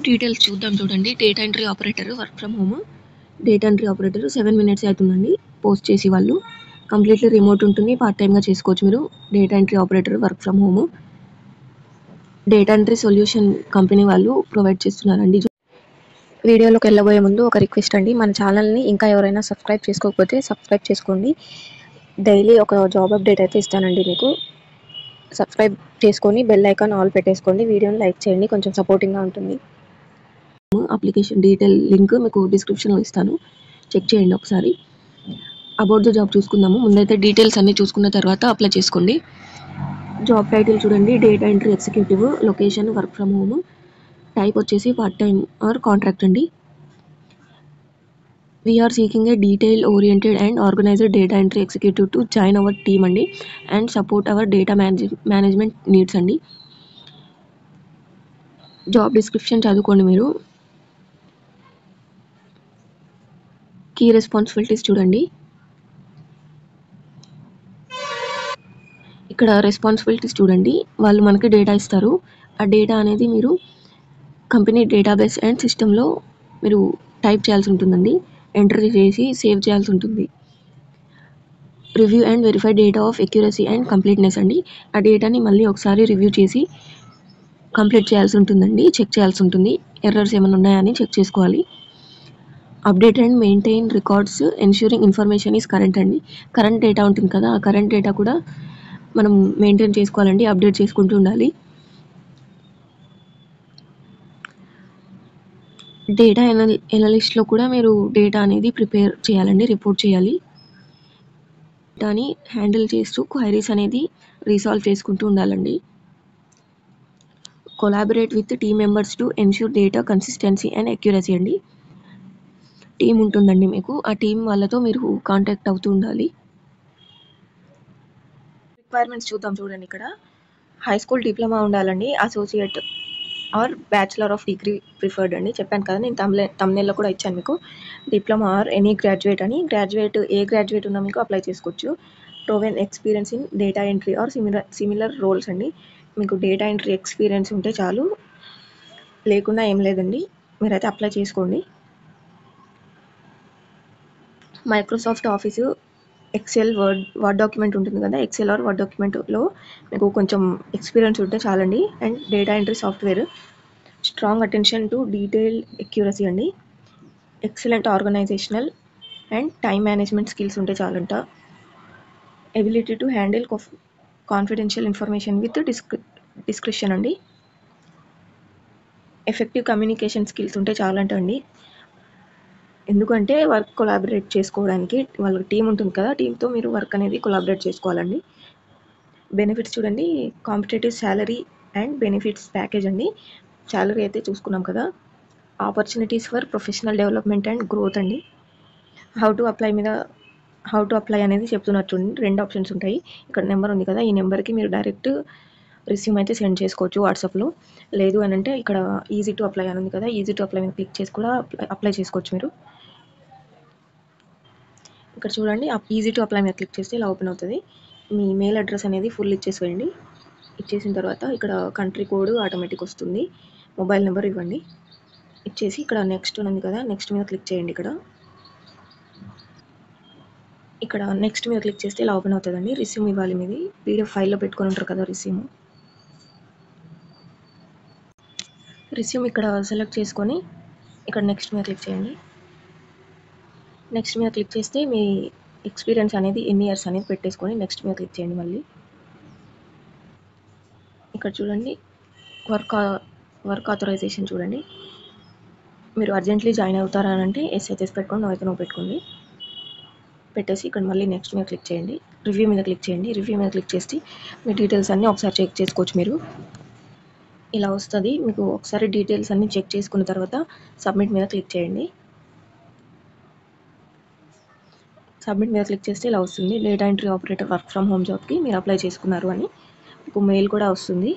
Details చూద్దాం చూడండి. Data entry operator work from home. Data entry operator 7 minutes అవుతుందండి post చేసి వాళ్ళు. కంప్లీట్లీ రిమోట్ ఉంటుంది, పార్ట్ టైమ్గా చేసుకోవచ్చు మీరు. Data entry operator work from home. Data entry solution company వాళ్ళు ప్రొవైడ్ చేస్తున్నారండి. వీడియోలోకి వెళ్ళబోయే ముందు ఒక రిక్వెస్ట్ అండి, మన ఛానల్ని ఇంకా ఎవరైనా సబ్స్క్రైబ్ చేసుకోకపోతే సబ్స్క్రైబ్ చేసుకోండి. డైలీ ఒక జాబ్ అప్డేట్ అయితే ఇస్తానండి మీకు. సబ్స్క్రైబ్ చేసుకొని బెల్ ఐకాన్ ఆల్ పెట్టేసుకోండి. వీడియోని లైక్ చేయండి, కొంచెం సపోర్టింగ్గా ఉంటుంది. అప్లికేషన్ డీటెయిల్ లింక్ మీకు డిస్క్రిప్షన్లో ఇస్తాను, చెక్ చేయండి ఒకసారి. అబౌట్ ద జాబ్ చూసుకుందాము. ముందైతే డీటెయిల్స్ అన్నీ చూసుకున్న తర్వాత అప్లై చేసుకోండి. జాబ్ టైటిల్ చూడండి, data entry executive. Location work from home. Type వచ్చేసి పార్ట్ టైమ్ ఆర్ కాంట్రాక్ట్ అండి. We're seeking a detail oriented and organised data entry executive to join our team అండి and support our data management needs అండి. Job description చదువుకోండి మీరు. Key responsibilities చూడండి. ఇక్కడ responsibilities చూడండి, వాళ్ళు మనకి డేటా ఇస్తారు. ఆ డేటా అనేది మీరు కంపెనీ డేటాబేస్ అండ్ సిస్టంలో మీరు టైప్ చేయాల్సి ఉంటుందండి, ఎంటర్ చేసి సేవ్ చేయాల్సి ఉంటుంది. Review and verify data of accuracy and completeness అండి. ఆ డేటాని మళ్ళీ ఒకసారి రివ్యూ చేసి కంప్లీట్ చేయాల్సి ఉంటుందండి, చెక్ చేయాల్సి ఉంటుంది. ఎర్రర్స్ ఏమైనా ఉన్నాయని చెక్ చేసుకోవాలి. Update and maintain records ensuring information is current అండి. కరెంట్ డేటా ఉంటుంది కదా, ఆ కరెంట్ డేటా కూడా మనం మెయింటైన్ చేసుకోవాలండి, అప్డేట్ చేసుకుంటూ ఉండాలి. డేటా ఎనలిస్ట్లో కూడా మీరు డేటా అనేది ప్రిపేర్ చేయాలండి, రిపోర్ట్ చేయాలి. డేటాని హ్యాండిల్ చేస్తూ క్వైరీస్ అనేది రీసాల్వ్ చేసుకుంటూ ఉండాలండి. Collaborate with team members to ensure data consistency and accuracy అండి. టీం ఉంటుందండి మీకు, ఆ టీం వాళ్ళతో మీరు కాంటాక్ట్ అవుతూ ఉండాలి. రిక్వైర్మెంట్స్ చూద్దాం చూడండి. ఇక్కడ హై స్కూల్ డిప్లొమా ఉండాలండి, associate are bachelor of degree preferred అండి. చెప్పాను కదా నేను తమ్నెల్లో కూడా ఇచ్చాను మీకు. డిప్లొమా ఆర్ ఎనీ గ్రాడ్యుయేట్ అని. ఏ గ్రాడ్యుయేట్ ఉన్నా మీకు అప్లై చేసుకోవచ్చు. Proven experience in data entry or similar roles అండి. మీకు డేటా ఎంట్రీ ఎక్స్పీరియన్స్ ఉంటే చాలు, లేకుండా ఏం లేదండి, మీరైతే అప్లై చేసుకోండి. Microsoft office, excel, word document ఉంటుంది కదా, ఎక్సెల్ ఆర్ వర్డ్ డాక్యుమెంట్లో మీకు కొంచెం ఎక్స్పీరియన్స్ ఉంటే చాలండి. And data entry software, strong attention to detail accuracy అండి. Excellent organisational and time management skills ఉంటే చాలంట. Ability to handle confidential information with description అండి. ఎఫెక్టివ్ కమ్యూనికేషన్ స్కిల్స్ ఉంటే చాలంట అండి. ఎందుకంటే వర్క్ కొలాబరేట్ చేసుకోవడానికి వాళ్ళకి టీం ఉంటుంది కదా, టీంతో మీరు వర్క్ అనేది కొలాబరేట్ చేసుకోవాలండి. బెనిఫిట్స్ చూడండి, competitive salary and benefits package అండి. శాలరీ అయితే చూసుకున్నాం కదా. Opportunities for professional development and growth అండి. హౌ టు అప్లై అనేది చెప్తున్నారు చూడండి. 2 ఆప్షన్స్ ఉంటాయి. ఇక్కడ నెంబర్ ఉంది కదా, ఈ నెంబర్కి మీరు డైరెక్ట్ రిస్యూమ్ అయితే సెండ్ చేసుకోవచ్చు వాట్సాప్లో. లేదు అని అంటే ఇక్కడ ఈజీ టు అప్లై అని ఉంది కదా, ఈజీ టు అప్లై మీద క్లిక్ చేసి కూడా అప్లై చేసుకోవచ్చు మీరు. ఇక్కడ చూడండి, ఈజీ టు అప్లై మీద క్లిక్ చేస్తే ఇలా ఓపెన్ అవుతుంది. మీ మెయిల్ అడ్రస్ అనేది ఫుల్ ఇచ్చేసేయండి. ఇచ్చేసిన తర్వాత ఇక్కడ కంట్రీ కోడ్ ఆటోమేటిక్ వస్తుంది. మొబైల్ నెంబర్ ఇవ్వండి. ఇచ్చేసి ఇక్కడ నెక్స్ట్ ఉంది కదా, నెక్స్ట్ మీద క్లిక్ చేయండి. ఇక్కడ నెక్స్ట్ మీద క్లిక్ చేస్తే ఇలా ఓపెన్ అవుతుందండి. రిస్యూమ్ ఇవ్వాలి మీది, పీడిఎఫ్ ఫైల్లో పెట్టుకొని ఉంటారు కదా రిస్యూమ్ ఇక్కడ సెలెక్ట్ చేసుకొని ఇక్కడ నెక్స్ట్ మీద క్లిక్ చేయండి. నెక్స్ట్ మీద క్లిక్ చేస్తే మీ ఎక్స్పీరియన్స్ అనేది ఎన్ని ఇయర్స్ అనేది పెట్టేసుకొని నెక్స్ట్ మీద క్లిక్ చేయండి. మళ్ళీ ఇక్కడ చూడండి, వర్క్ ఆథరైజేషన్ చూడండి. మీరు అర్జెంట్లీ జాయిన్ అవుతారా అని అంటే ఎస్ అయితే పెట్టుకోండి, నో అయితే నో పెట్టుకోండి. పెట్టేసి ఇక్కడ మళ్ళీ నెక్స్ట్ మీద క్లిక్ చేయండి. రివ్యూ మీద క్లిక్ చేయండి. రివ్యూ మీద క్లిక్ చేసి మీ డీటెయిల్స్ అన్నీ ఒకసారి చెక్ చేసుకోవచ్చు మీరు. ఇలా వస్తుంది మీకు. ఒకసారి డీటెయిల్స్ అన్నీ చెక్ చేసుకున్న తర్వాత సబ్మిట్ మీద క్లిక్ చేయండి. సబ్మిట్ మీద క్లిక్ చేస్తే ఇలా వస్తుంది, data entry operator work from home జాబ్కి మీరు అప్లై చేసుకున్నారు అని మీకు మెయిల్ కూడా వస్తుంది.